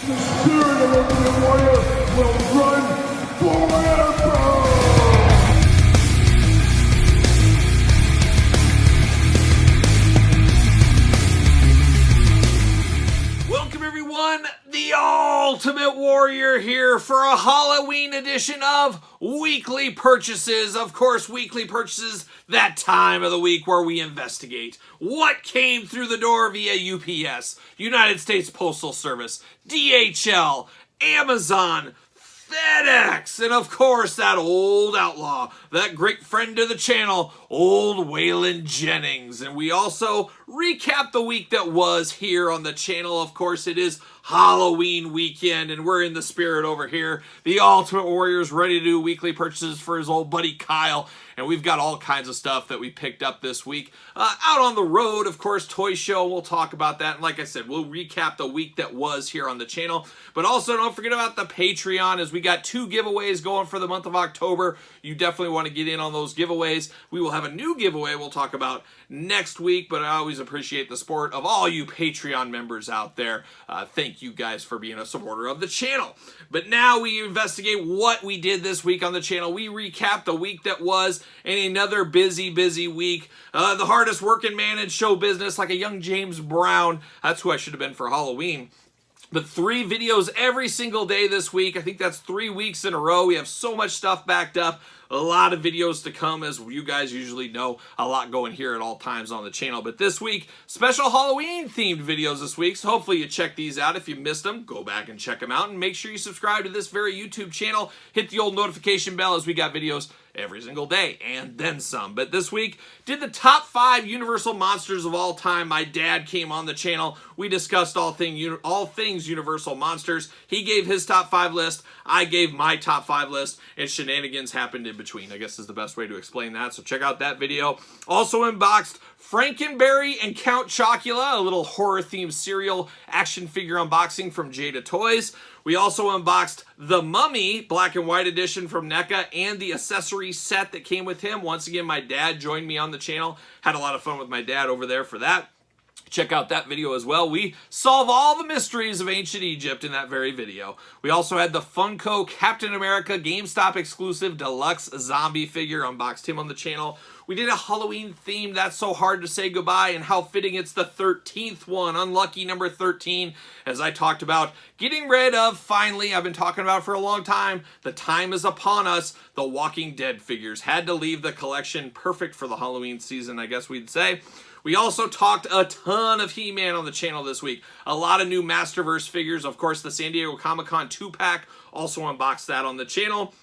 The spirit of Ultimate Warrior will run forever! Welcome everyone, the Ultimate Warrior here for a Halloween edition of Weekly Purchases. Of course, Weekly Purchases, that time of the week where we investigate what came through the door via UPS, United States Postal Service, DHL, Amazon, FedEx, and of course that old outlaw, that great friend of the channel, old Waylon Jennings. And we also recap the week that was here on the channel. Of course, it is Halloween weekend, and we're in the spirit over here. The Ultimate Warrior's ready to do weekly purchases for his old buddy Kyle, and we've got all kinds of stuff that we picked up this week. Out on the road, of course, toy show, we'll talk about that. And like I said, we'll recap the week that was here on the channel. But also, don't forget about the Patreon, as we got 2 giveaways going for the month of October. You definitely want to get in on those giveaways. We will have a new giveaway we'll talk about next week, but I always appreciate the support of all you Patreon members out there. Thank you guys for being a supporter of the channel. But now we investigate what we did this week on the channel. We recap the week that was, and another busy week. The hardest working man in show business, like a young James Brown. That's who I should have been for Halloween. But 3 videos every single day this week. I think that's 3 weeks in a row. We have so much stuff backed up. A lot of videos to come, as you guys usually know, a lot going here at all times on the channel. But this week, special Halloween themed videos this week, so hopefully you check these out. If you missed them, go back and check them out, and make sure you subscribe to this very YouTube channel. Hit the old notification bell, as we got videos every single day, and then some. But this week, did the top 5 Universal monsters of all time. My dad came on the channel. We discussed all things Universal monsters. He gave his top 5 list. I gave my top 5 list, and shenanigans happened in between, I guess is the best way to explain that. So check out that video. Also unboxed Frankenberry and Count Chocula, a little horror-themed cereal action figure unboxing from Jada Toys. We also unboxed The Mummy Black and White edition from NECA and the accessory set that came with him. Once again, my dad joined me on the channel. Had a lot of fun with my dad over there for that. Check out that video as well. We solve all the mysteries of ancient Egypt in that very video. We also had the Funko Captain America GameStop exclusive deluxe zombie figure. Unboxed him on the channel. We did a Halloween theme, That's So Hard to Say Goodbye, and how fitting it's the 13th one. Unlucky number 13, as I talked about getting rid of, finally, I've been talking about it for a long time, the time is upon us, the Walking Dead figures. Had to leave the collection, perfect for the Halloween season, I guess we'd say. We also talked a ton of He-Man on the channel this week. A lot of new Masterverse figures. Of course, the San Diego Comic-Con 2-pack. Also unboxed that on the channel.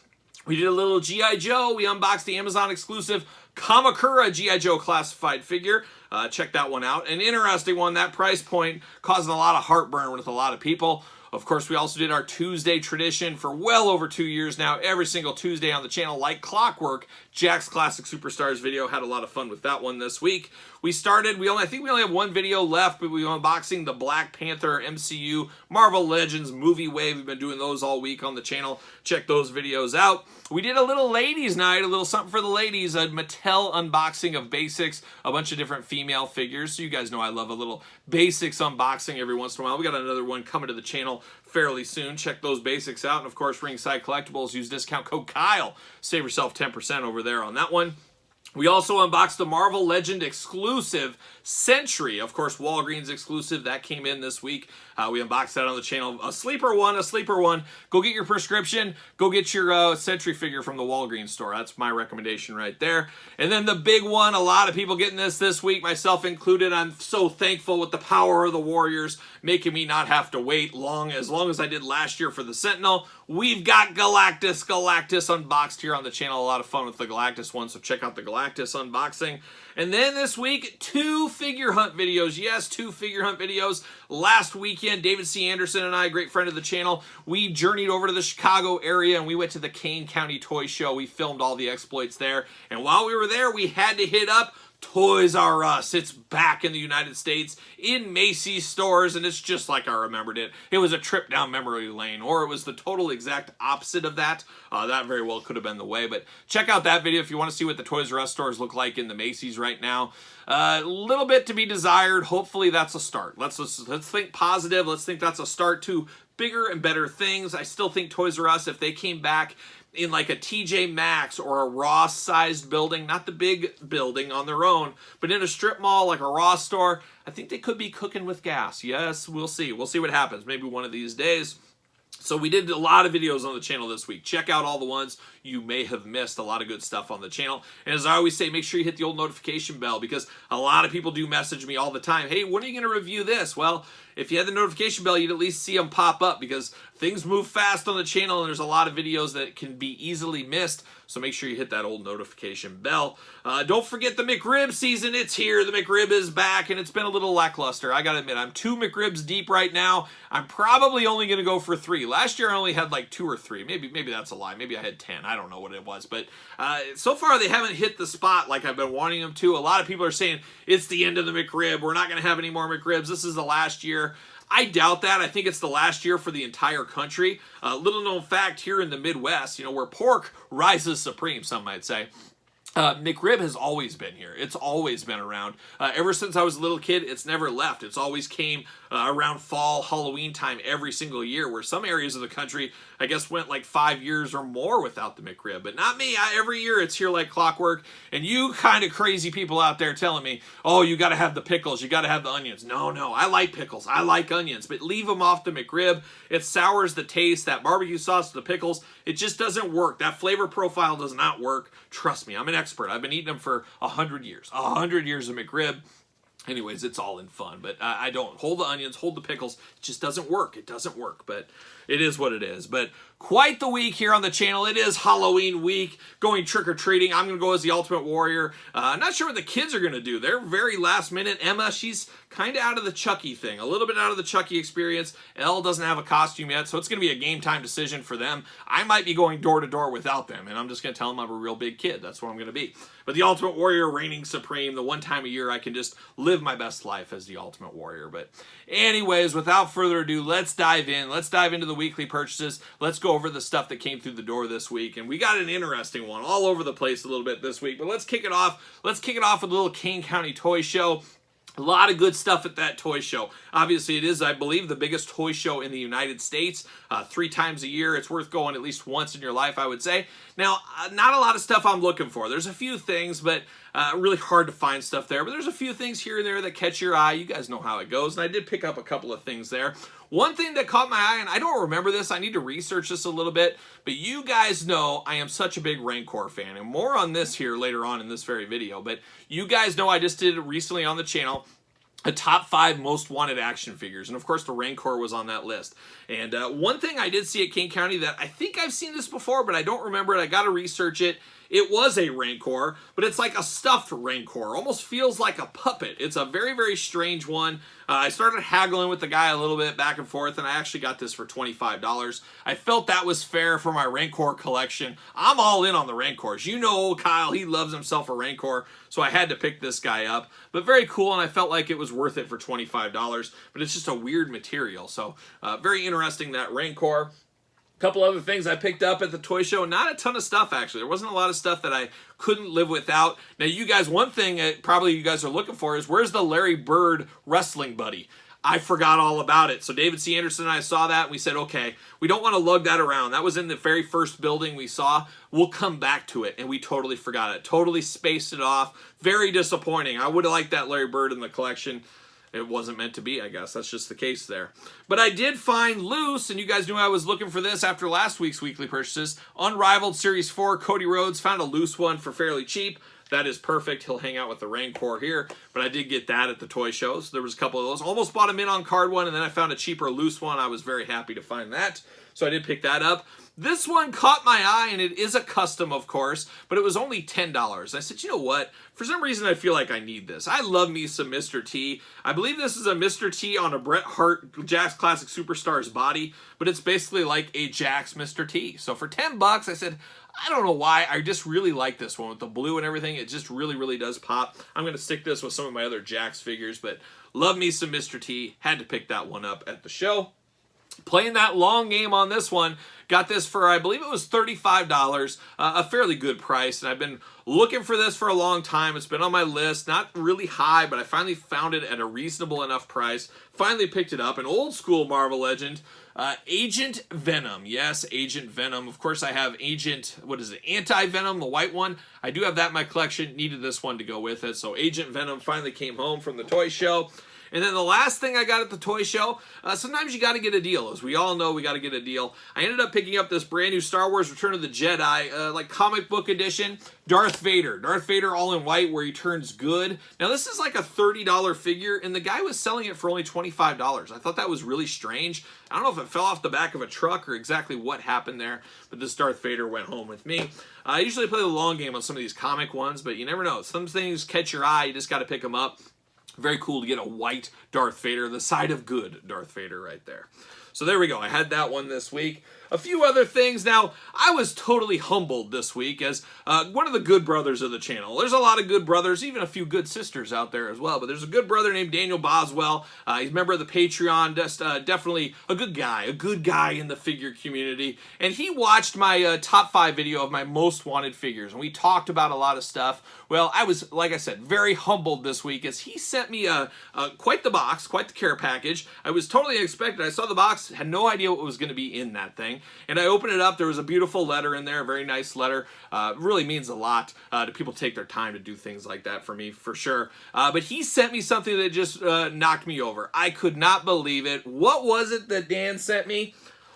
We did a little G.I. Joe. We unboxed the Amazon exclusive Kamakura G.I. Joe classified figure. Check that one out. An interesting one. That price point causing a lot of heartburn with a lot of people. Of course, we also did our Tuesday tradition for well over 2 years now. Every single Tuesday on the channel, like clockwork. Jack's Classic Superstars video. Had a lot of fun with that one this week. We started, I think we only have 1 video left, but we were unboxing the Black Panther MCU Marvel Legends movie wave. We've been doing those all week on the channel. Check those videos out. We did a little ladies night, a little something for the ladies, a Mattel unboxing of basics, a bunch of different female figures. So you guys know I love a little basics unboxing every once in a while. We got another one coming to the channel fairly soon. Check those basics out. And of course, Ringside Collectibles, use discount code Kyle. Save yourself 10% over there on that one. We also unboxed the Marvel Legend exclusive Sentry. Of course, Walgreens exclusive. That came in this week. We unboxed that on the channel. A sleeper one. Go get your prescription. Go get your Sentry figure from the Walgreens store. That's my recommendation right there. And then the big one, a lot of people getting this week, myself included. I'm so thankful with the power of the Warriors, making me not have to wait as long as I did last year for the Sentinel. We've got Galactus unboxed here on the channel. A lot of fun with the Galactus one, so check out the Galactus unboxing. And then this week, 2 figure hunt videos. Yes, 2 figure hunt videos. Last weekend, David C. Anderson and I, a great friend of the channel, we journeyed over to the Chicago area and we went to the Kane County Toy Show. We filmed all the exploits there. And while we were there, we had to hit up Toys R Us. It's back in the United States in Macy's stores, and it's just like I remembered it. It was a trip down memory lane, or it was the total exact opposite of that. That very well could have been the way, but check out that video if you want to see what the Toys R Us stores look like in the Macy's right now. A little bit to be desired. Hopefully that's a start. Let's think positive. Let's think that's a start to bigger and better things. I still think Toys R Us, if they came back in like a TJ Maxx or a Ross-sized building, not the big building on their own, but in a strip mall like a Ross store, I think they could be cooking with gas. Yes, we'll see. We'll see what happens. Maybe one of these days. So we did a lot of videos on the channel this week. Check out all the ones you may have missed. A lot of good stuff on the channel. And as I always say, make sure you hit the old notification bell, because a lot of people do message me all the time. Hey, when are you going to review this? Well, if you had the notification bell, you'd at least see them pop up, because things move fast on the channel and there's a lot of videos that can be easily missed. So make sure you hit that old notification bell. Don't forget the McRib season. It's here. The McRib is back, and it's been a little lackluster. I got to admit, I'm 2 McRibs deep right now. I'm probably only going to go for 3. Last year I only had like 2 or 3. Maybe that's a lie. Maybe I had 10. I don't know what it was. But so far they haven't hit the spot like I've been wanting them to. A lot of people are saying it's the end of the McRib. We're not going to have any more McRibs. This is the last year. I doubt that. I think it's the last year for the entire country. Little known fact here in the Midwest, where pork rises supreme, some might say. McRib has always been here. It's always been around. Ever since I was a little kid, it's never left. It's always came around fall, Halloween time every single year, where some areas of the country, I guess, went like 5 years or more without the McRib. But not me. Every year it's here like clockwork. And you kind of crazy people out there telling me, oh, you got to have the pickles. You got to have the onions. No, I like pickles. I like onions. But leave them off the McRib. It sours the taste. That barbecue sauce, the pickles, it just doesn't work. That flavor profile does not work. Trust me, I'm an expert. I've been eating them for 100 years. 100 years of McRib. Anyways, it's all in fun, but I don't hold the onions, hold the pickles. It just doesn't work. It doesn't work, but it is what it is. But quite the week here on the channel. It is Halloween week, going trick-or-treating. I'm going to go as the Ultimate Warrior. Not sure what the kids are going to do. They're very last minute. Emma, she's kind of out of the Chucky thing, a little bit out of the Chucky experience. Elle doesn't have a costume yet, so it's going to be a game time decision for them. I might be going door to door without them, and I'm just going to tell them I'm a real big kid. That's what I'm going to be. But the Ultimate Warrior reigning supreme, the one time a year I can just live my best life as the Ultimate Warrior. But anyways, without further ado, let's dive in. Let's dive into the weekly purchases. Let's go over the stuff that came through the door this week. And we got an interesting one all over the place a little bit this week. But let's kick it off. Let's kick it off with a little Kane County Toy Show. A lot of good stuff at that toy show. Obviously, it is, I believe, the biggest toy show in the United States. 3 times a year. It's worth going at least once in your life, I would say. Now, not a lot of stuff I'm looking for. There's a few things, but really hard to find stuff there. But there's a few things here and there that catch your eye. You guys know how it goes. And I did pick up a couple of things there. One thing that caught my eye, and I don't remember this, I need to research this a little bit, but you guys know I am such a big Rancor fan, and more on this here later on in this very video, but you guys know I just did it recently on the channel, a top 5 most wanted action figures, and of course the Rancor was on that list. And one thing I did see at Kane County that I think I've seen this before, but I don't remember it, I gotta research it. It was a Rancor, but it's like a stuffed Rancor. Almost feels like a puppet. It's a very, very strange one. I started haggling with the guy a little bit back and forth, and I actually got this for $25. I felt that was fair for my Rancor collection. I'm all in on the Rancors. You know old Kyle, he loves himself a Rancor, so I had to pick this guy up. But very cool, and I felt like it was worth it for $25, but it's just a weird material. So very interesting, that Rancor. Couple other things I picked up at the toy show. Not a ton of stuff, actually. There wasn't a lot of stuff that I couldn't live without. Now, you guys, one thing that probably you guys are looking for is, where's the Larry Bird wrestling buddy? I forgot all about it. So David C. Anderson and I saw that, and we said, okay, we don't want to lug that around. That was in the very first building we saw. We'll come back to it, and we totally forgot it. Totally spaced it off. Very disappointing. I would have liked that Larry Bird in the collection. It wasn't meant to be, I guess. That's just the case there. But I did find loose, and you guys knew I was looking for this after last week's weekly purchases. Unrivaled Series 4, Cody Rhodes. Found a loose one for fairly cheap. That is perfect. He'll hang out with the Rancor here. But I did get that at the toy shows. There was a couple of those. Almost bought a mint on card one, and then I found a cheaper loose one. I was very happy to find that. so I did pick that up. This one caught my eye, and it is a custom, of course, but it was only $10. I said, you know what? For some reason, I feel like I need this. I love me some Mr. T. I believe this is a Mr. T on a Bret Hart Jakks Classic Superstars body, but it's basically like a Jakks Mr. T. So for 10 bucks, I said, I don't know why, I just really like this one with the blue and everything. It just really, really does pop. I'm going to stick this with some of my other Jakks figures, but love me some Mr. T. Had to pick that one up at the show. Playing that long game on this one, got this for, I believe it was $35, a fairly good price, and I've been looking for this for a long time. It's been on my list, not really high, but I finally found it at a reasonable enough price. Finally picked it up, an old school Marvel Legend, Agent Venom. Yes, Agent Venom. Of course, I have Agent, what is it, Anti-Venom, the white one. I do have that in my collection, needed this one to go with it, so Agent Venom finally came home from the toy show. And then the last thing I got at the toy show, sometimes you got to get a deal. As we all know, we got to get a deal. I ended up picking up this brand new Star Wars Return of the Jedi, like comic book edition, Darth Vader. Darth Vader all in white where he turns good. Now this is like a $30 figure, and the guy was selling it for only $25. I thought that was really strange. I don't know if it fell off the back of a truck or exactly what happened there, but this Darth Vader went home with me. I usually play the long game on some of these comic ones, but you never know. Some things catch your eye. You just got to pick them up. Very cool to get a white Darth Vader, the side of good Darth Vader right there. So there we go. I had that one this week. A few other things. Now, I was totally humbled this week as one of the good brothers of the channel. There's a lot of good brothers, even a few good sisters out there as well, but there's a good brother named Daniel Boswell. He's a member of the Patreon, just definitely a good guy in the figure community. And he watched my top 5 video of my most wanted figures, and we talked about a lot of stuff. Well, I was, like I said, very humbled this week as he sent me quite the box, quite the care package. I was totally unexpected. I saw the box, had no idea what was going to be in that thing. And I opened it up. There was a beautiful letter in there, a very nice letter. Really means a lot to people take their time to do things like that for me, for sure. But he sent me something that just knocked me over. I could not believe it. What was it that Dan sent me?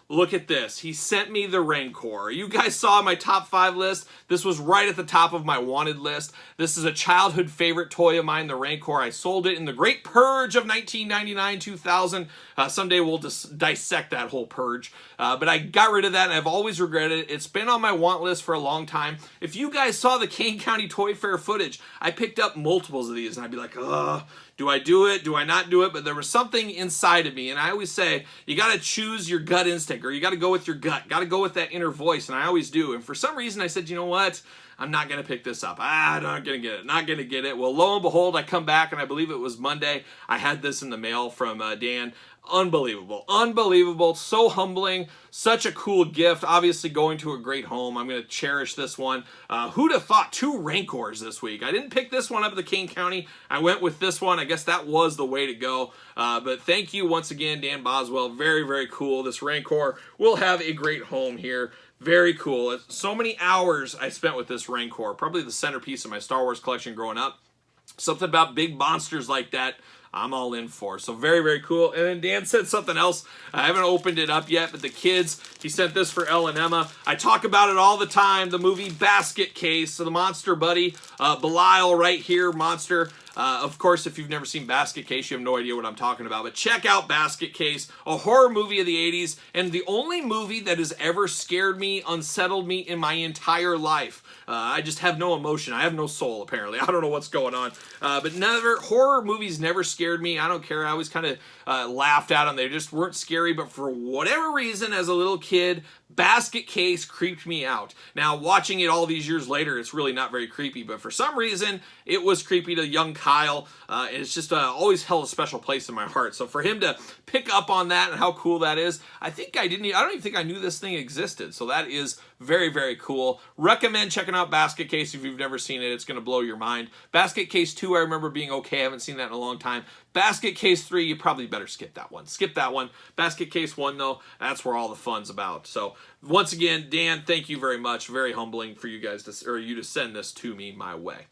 Look at this. He sent me the Rancor. You guys saw my top 5 list. This was right at the top of my wanted list. This is a childhood favorite toy of mine, the Rancor. I sold it in the Great Purge of 1999-2000. Someday we'll just dissect that whole purge. But I got rid of that, and I've always regretted it. It's been on my want list for a long time. If you guys saw the Kane County Toy Fair footage, I picked up multiples of these, and I'd be like, ugh. Do I do it? Do I not do it? But there was something inside of me, and I always say, you got to choose your gut instinct, or you got to go with your gut. Got to go with that inner voice, and I always do. And for some reason, I said, you know what? I'm not going to pick this up. I'm not going to get it. Not going to get it. Well, lo and behold, I come back, and I believe it was Monday. I had this in the mail from Dan. Unbelievable. Unbelievable. So humbling. Such a cool gift. Obviously going to a great home. I'm going to cherish this one. Who'd have thought 2 Rancors this week? I didn't pick this one up at the Kane County. I went with this one. I guess that was the way to go. But thank you once again, Dan Boswell. Very, very cool. This Rancor will have a great home here. Very cool. So many hours I spent with this Rancor. Probably the centerpiece of my Star Wars collection growing up. Something about big monsters like that I'm all in for. So very, very cool. And then Dan said something else. I haven't opened it up yet, but the kids, he sent this for Elle and Emma. I talk about it all the time. The movie Basket Case. So the Monster Buddy, Belial right here, Monster. Of course, if you've never seen Basket Case, you have no idea what I'm talking about. But check out Basket Case, a horror movie of the 80s, and the only movie that has ever scared me, unsettled me in my entire life. I just have no emotion. I have no soul, apparently. I don't know what's going on. But horror movies never scared me. I don't care. I always kind of laughed at them. They just weren't scary. But for whatever reason, as a little kid, Basket Case creeped me out. Now, watching it all these years later, it's really not very creepy. But for some reason, it was creepy to young Kyle. And it's just always held a special place in my heart. So for him to pick up on that and how cool that is, I don't even think I knew this thing existed. So that is very, very cool. Recommend checking out Basket Case if you've never seen it. It's going to blow your mind. Basket Case 2, I remember being okay. I haven't seen that in a long time. Basket Case 3, you probably better skip that one. Skip that one. Basket Case 1, though, that's where all the fun's about. So once again, Dan, thank you very much. Very humbling for you guys to send this to me my way.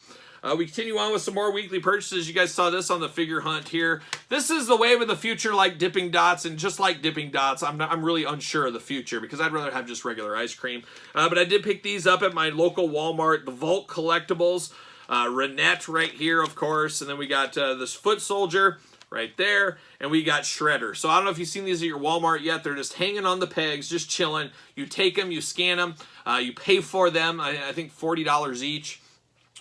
We continue on with some more weekly purchases. You guys saw this on the figure hunt here. This is the wave of the future, like Dipping Dots, and just like Dipping Dots, I'm really unsure of the future because I'd rather have just regular ice cream. But I did pick these up at my local Walmart, the Vault Collectibles. Renette right here, of course, and then we got this Foot Soldier. right there. And we got Shredder. So I don't know if you've seen these at your Walmart yet. They're just hanging on the pegs, just chilling. You take them, you scan them, you pay for them, I think $40 each.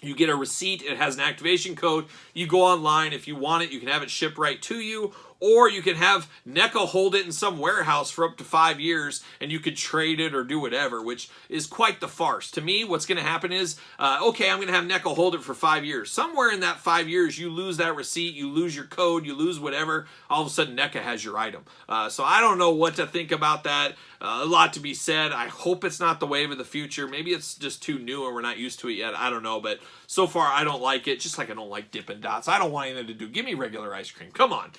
You get a receipt. It has an activation code. You go online. If you want it, you can have it shipped right to you. Or you can have NECA hold it in some warehouse for up to 5 years, and you could trade it or do whatever, which is quite the farce. To me, what's going to happen is, okay, I'm going to have NECA hold it for 5 years. Somewhere in that 5 years, you lose that receipt, you lose your code, you lose whatever. All of a sudden, NECA has your item. So I don't know what to think about that. A lot to be said. I hope it's not the wave of the future. Maybe it's just too new and we're not used to it yet. I don't know, but so far I don't like it, just like I don't like Dippin' Dots. I don't want anything to do. Give me regular ice cream. Come on.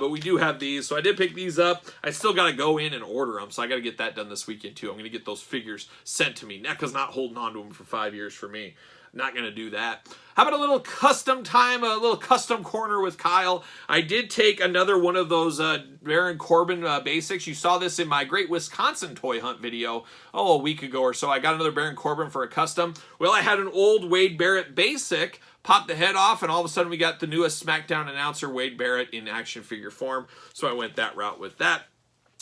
But we do have these, so I did pick these up. I still got to go in and order them, so I got to get that done this weekend too. I'm going to get those figures sent to me. NECA's not holding on to them for 5 years for me. Not going to do that. How about a little custom time, a little custom corner with Kyle? I did take another one of those Baron Corbin basics. You saw this in my Great Wisconsin Toy Hunt video, a week ago or so. I got another Baron Corbin for a custom. Well, I had an old Wade Barrett basic, popped the head off, and all of a sudden we got the newest SmackDown announcer, Wade Barrett, in action figure form. So I went that route with that.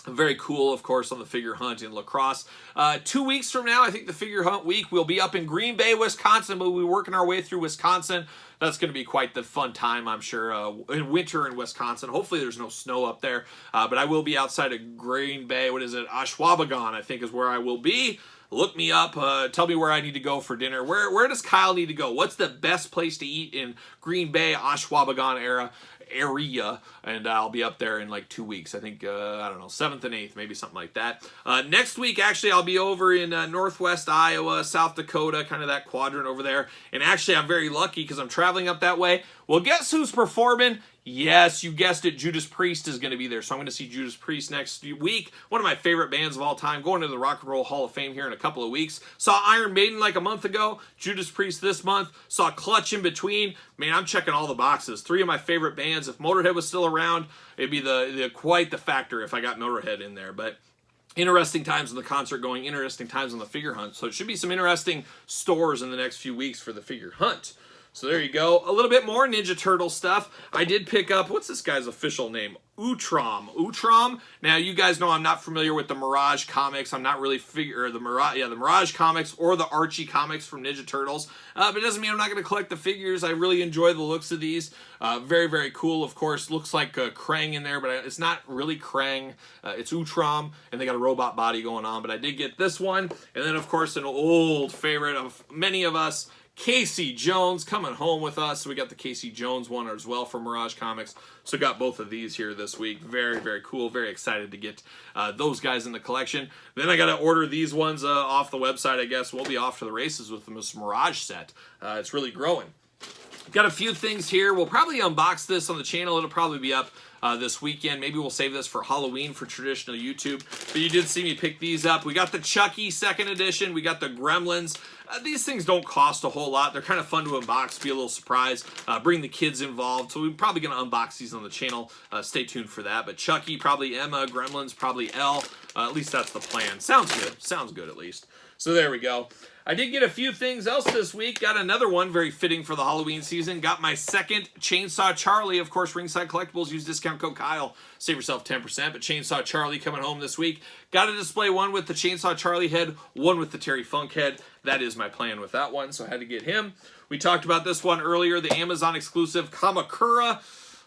Very cool, of course, on the figure hunt in La Crosse. 2 weeks from now, I think the figure hunt week, we'll be up in Green Bay, Wisconsin, but we'll be working our way through Wisconsin. That's going to be quite the fun time, I'm sure, in winter in Wisconsin. Hopefully there's no snow up there, but I will be outside of Green Bay. What is it? Ashwaubenon, I think, is where I will be. Look me up. Tell me where I need to go for dinner. Where does Kyle need to go? What's the best place to eat in Green Bay, Ashwaubenon area? And I'll be up there in like 2 weeks. I think, I don't know, 7th and 8th, maybe something like that. Next week, actually, I'll be over in northwest Iowa, South Dakota, kind of that quadrant over there. And actually, I'm very lucky because I'm traveling up that way. Well, guess who's performing? Yes, you guessed it, Judas Priest is going to be there. So I'm going to see Judas Priest next week. One of my favorite bands of all time. Going to the Rock and Roll Hall of Fame here in a couple of weeks. Saw Iron Maiden like a month ago. Judas Priest this month. Saw Clutch in between. Man, I'm checking all the boxes. 3 of my favorite bands. If Motorhead was still around, it'd be quite the factor if I got Motorhead in there. But interesting times in the concert going, interesting times on the figure hunt. So it should be some interesting stores in the next few weeks for the figure hunt. So there you go. A little bit more Ninja Turtle stuff. I did pick up, what's this guy's official name? Utrom. Now, you guys know I'm not familiar with the Mirage comics. I'm not really the Mirage comics or the Archie comics from Ninja Turtles. But it doesn't mean I'm not going to collect the figures. I really enjoy the looks of these. Very, very cool, of course. Looks like Krang in there, but it's not really Krang. It's Utrom, and they got a robot body going on. But I did get this one. And then, of course, an old favorite of many of us, Casey Jones coming home with us. So we got the Casey Jones one as well from Mirage Comics. So got both of these here this week. Very, very cool. Very excited to get those guys in the collection. Then I got to order these ones off the website, I guess. We'll be off to the races with this Mirage set. It's really growing. Got a few things here. We'll probably unbox this on the channel. It'll probably be up this weekend. Maybe we'll save this for Halloween for traditional YouTube. But you did see me pick these up. We got the Chucky 2nd edition. We got the Gremlins. These things don't cost a whole lot. They're kind of fun to unbox, be a little surprise, bring the kids involved. So we're probably going to unbox these on the channel. Stay tuned for that. But Chucky, probably Emma. Gremlins, probably Elle. At least that's the plan. Sounds good. Sounds good, at least. So there we go. I did get a few things else this week. Got another one very fitting for the Halloween season. Got my second Chainsaw Charlie. Of course, Ringside Collectibles. Use discount code Kyle. Save yourself 10%. But Chainsaw Charlie coming home this week. Got to display one with the Chainsaw Charlie head, one with the Terry Funk head. That is my plan with that one, so I had to get him. We talked about this one earlier, the Amazon exclusive Kamakura.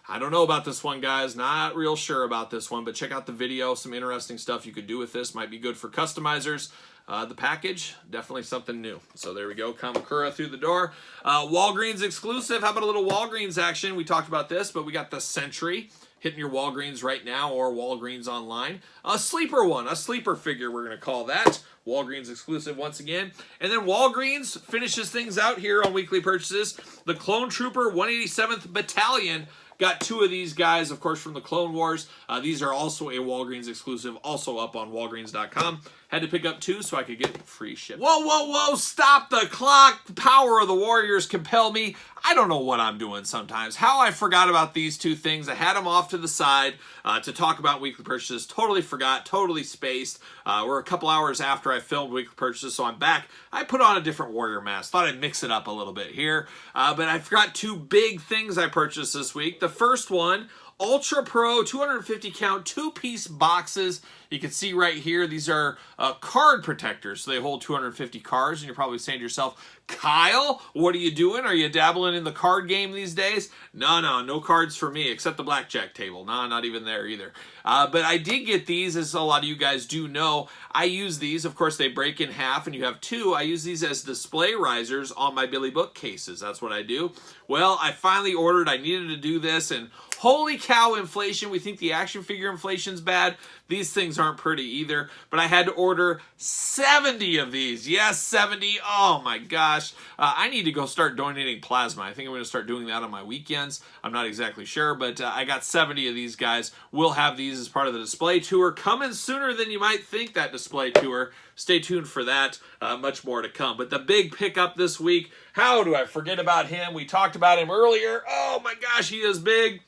I don't know about this one, guys. Not real sure about this one, but check out the video. Some interesting stuff you could do with this. Might be good for customizers. The package, definitely something new. So there we go, Kamakura through the door. Walgreens exclusive. How about a little Walgreens action? We talked about this, but we got the Sentry hitting your Walgreens right now or Walgreens online. A sleeper one, a sleeper figure we're going to call that. Walgreens exclusive once again. And then Walgreens finishes things out here on weekly purchases. The Clone Trooper 187th Battalion. Got 2 of these guys, of course, from the Clone Wars. These are also a Walgreens exclusive, also up on Walgreens.com. Had to pick up 2 so I could get free shipping. Whoa, whoa, whoa, stop the clock. The power of the Warriors compel me. I don't know what I'm doing sometimes. How I forgot about these 2 things. I had them off to the side to talk about weekly purchases. Totally forgot, totally spaced. We're a couple hours after I filmed weekly purchases, so I'm back. I put on a different Warrior mask. Thought I'd mix it up a little bit here. But I forgot 2 big things I purchased this week. The first one, Ultra Pro 250 count 2-piece boxes. You can see right here, these are card protectors. So they hold 250 cards, and you're probably saying to yourself, Kyle, what are you doing? Are you dabbling in the card game these days? No cards for me, except the blackjack table. No, not even there either. But I did get these, as a lot of you guys do know. I use these. Of course, they break in half, and you have two. I use these as display risers on my Billy Book cases. That's what I do. Well, I finally ordered. I needed to do this, and holy cow, inflation. We think the action figure inflation's bad. These things aren't pretty either, but I had to order 70 of these. Yes, 70. Oh my gosh. I need to go start donating plasma. I think I'm going to start doing that on my weekends. I'm not exactly sure, but I got 70 of these guys. We'll have these as part of the display tour coming sooner than you might think, that display tour. Stay tuned for that. Much more to come. But the big pickup this week, how do I forget about him? We talked about him earlier. Oh my gosh, he is big.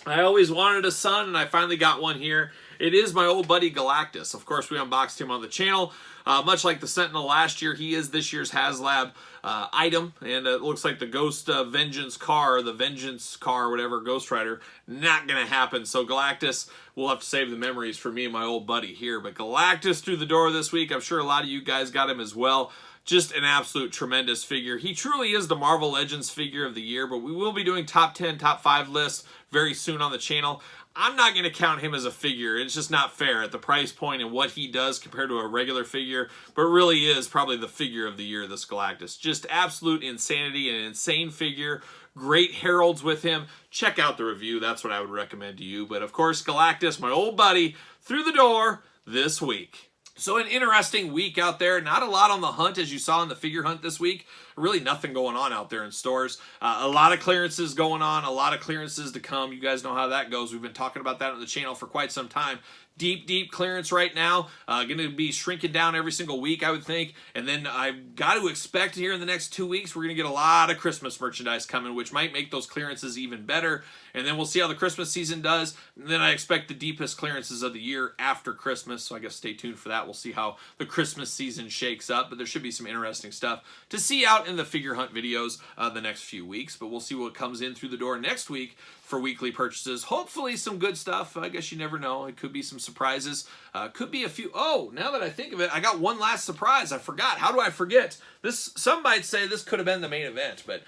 I always wanted a son, and I finally got one here. It is my old buddy Galactus. Of course, we unboxed him on the channel. Much like the Sentinel last year, he is this year's HasLab item, and it looks like the Ghost Vengeance car, the Vengeance car, whatever, Ghost Rider, not going to happen. So Galactus, we'll have to save the memories for me and my old buddy here. But Galactus through the door this week. I'm sure a lot of you guys got him as well. Just an absolute tremendous figure. He truly is the Marvel Legends figure of the year, but we will be doing top 10, top 5 lists very soon on the channel. I'm not going to count him as a figure. It's just not fair at the price point and what he does compared to a regular figure, but really is probably the figure of the year, this Galactus. Just absolute insanity, an insane figure. Great heralds with him. Check out the review. That's what I would recommend to you. But of course, Galactus, my old buddy, through the door this week. So an interesting week out there. Not a lot on the hunt, as you saw in the figure hunt this week. Really nothing going on out there in stores. A lot of clearances going on, a lot of clearances to come. You guys know how that goes. We've been talking about that on the channel for quite some time. Deep clearance right now. Going to be shrinking down every single week, I would think. And then I've got to expect here in the next 2 weeks, we're going to get a lot of Christmas merchandise coming, which might make those clearances even better. And then we'll see how the Christmas season does. And then I expect the deepest clearances of the year after Christmas. So I guess stay tuned for that. We'll see how the Christmas season shakes up. But there should be some interesting stuff to see out in the figure hunt videos the next few weeks. But we'll see what comes in through the door next week for weekly purchases. Hopefully some good stuff. I guess you never know. It could be some surprises. Could be a few. Oh, now that I think of it, I got one last surprise. I forgot. How do I forget? This, some might say this could have been the main event, but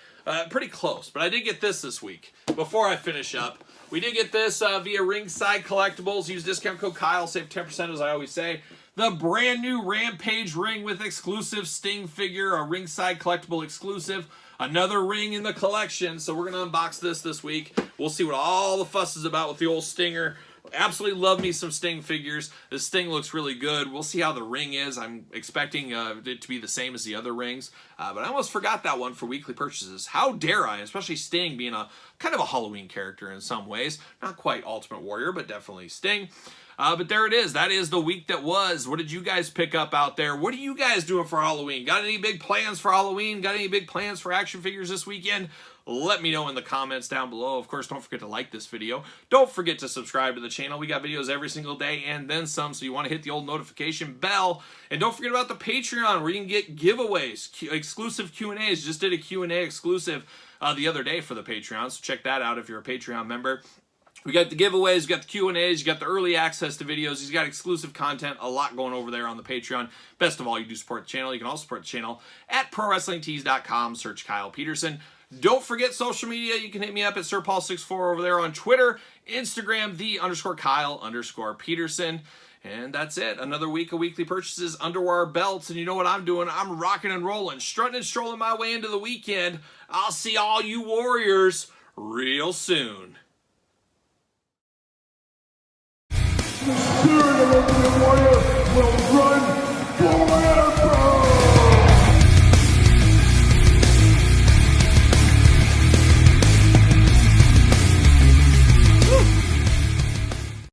pretty close. But I did get this week. Before I finish up, we did get this via Ringside Collectibles. Use discount code Kyle, save 10% as I always say. The brand new Rampage ring with exclusive Sting figure, a Ringside Collectible exclusive. Another ring in the collection, so we're going to unbox this week. We'll see what all the fuss is about with the old Stinger. Absolutely love me some Sting figures. This Sting looks really good. We'll see how the ring is. I'm expecting it to be the same as the other rings, but I almost forgot that one for weekly purchases. How dare I, especially Sting being a kind of a Halloween character in some ways. Not quite Ultimate Warrior, but definitely Sting. But there it is. That is the week that was. What did you guys pick up out there? What are you guys doing for Halloween? Got any big plans for Halloween? Got any big plans for action figures this weekend? Let me know in the comments down below. Of course, don't forget to like this video. Don't forget to subscribe to the channel. We got videos every single day and then some, so you want to hit the old notification bell. And don't forget about the Patreon, where you can get giveaways, exclusive Q&As. Just did a Q&A exclusive the other day for the Patreon, so check that out if you're a Patreon member. We got the giveaways, you got the Q&As, you got the early access to videos, you got exclusive content, a lot going over there on the Patreon. Best of all, you do support the channel. You can also support the channel at ProWrestlingTees.com. Search Kyle Peterson. Don't forget social media. You can hit me up at SirPaul64 over there on Twitter, Instagram, _Kyle_Peterson. And that's it. Another week of weekly purchases under our belts. And you know what I'm doing? I'm rocking and rolling, strutting and strolling my way into the weekend. I'll see all you Warriors real soon. The spirit of Ultimate Warrior will run